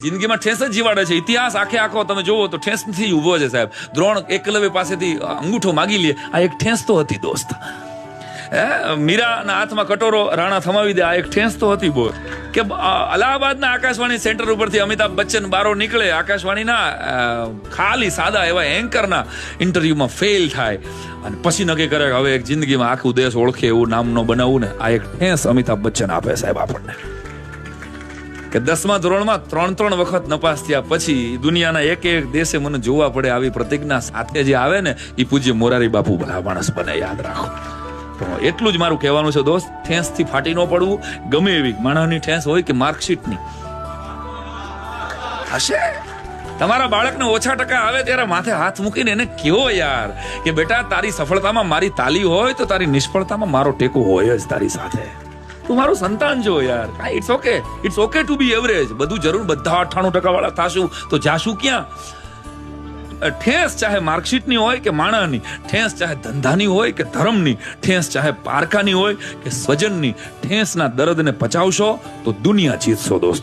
જિંદગીમાં ઠેસ જ જીવાડે છે. ઇતિહાસ આખે આખો તમે જોવો તો ઠેસ થી ઉભો છે સાહેબ. દ્રોણ એકલવ્ય પાસેથી અંગૂઠો માગી લે, આ એક ઠેસ તો હતી દોસ્ત. મીરાના હાથમાં કટોરો રાણા થમાવી દે, આ એક ઠેસ તો હતી બોલ. કે અલ્હાબાદના આકાશવાણી સેન્ટર ઉપરથી અમિતાભ બચ્ચન બારો નીકળે, આકાશવાણીના ખાલી સાદા એવા એન્કરના ઇન્ટરવ્યુમાં ફેલ થાય અને પછી નક્કી કરે કે હવે એક જિંદગીમાં આખું દેશ ઓળખે એવું નામનો બનાવવું ને, આ એક ઠેસ અમિતાભ બચ્ચન આપે સાહેબ આપણને. કે 10મા ધોરણમાં 3 વખત નપાસ થયા પછી દુનિયાના એક દેશે મને જોવા પડે આવી પ્રતિજ્ઞા સાથે જે આવે ને, એ પૂજ્ય મોરારી બાપુ ભલા માણસ બને, યાદ રાખો. તો એટલું જ મારું કહેવાનું છે દોસ્ત, ઠેસ થી ફાટી ન પડવું. ગમે એવી માણસની ઠેસ હોય કે માર્કશીટની હશે. તમારા બાળકને ઓછા ટકા આવે ત્યારે માથે હાથ મૂકીને એને કેવો યાર કે બેટા તારી સફળતામાં મારી તાલી હોય તો તારી નિષ્ફળતામાં મારો ટેકો હોય જ તારી સાથે. તું મારું સંતાન છો યાર. It's okay to be average. બધું જરૂર બધા 98% વાળા થાશું તો જાશું ક્યાં? ઠેસ ચાહે માર્કશીટની હોય કે માણાની, ઠેસ ચાહે ધંધાની હોય કે ધર્મની, ઠેસ ચાહે પારકાની હોય કે સ્વજનની, ઠેસના દર્દને પચાવશો તો દુનિયા જીતશો દોસ્તો.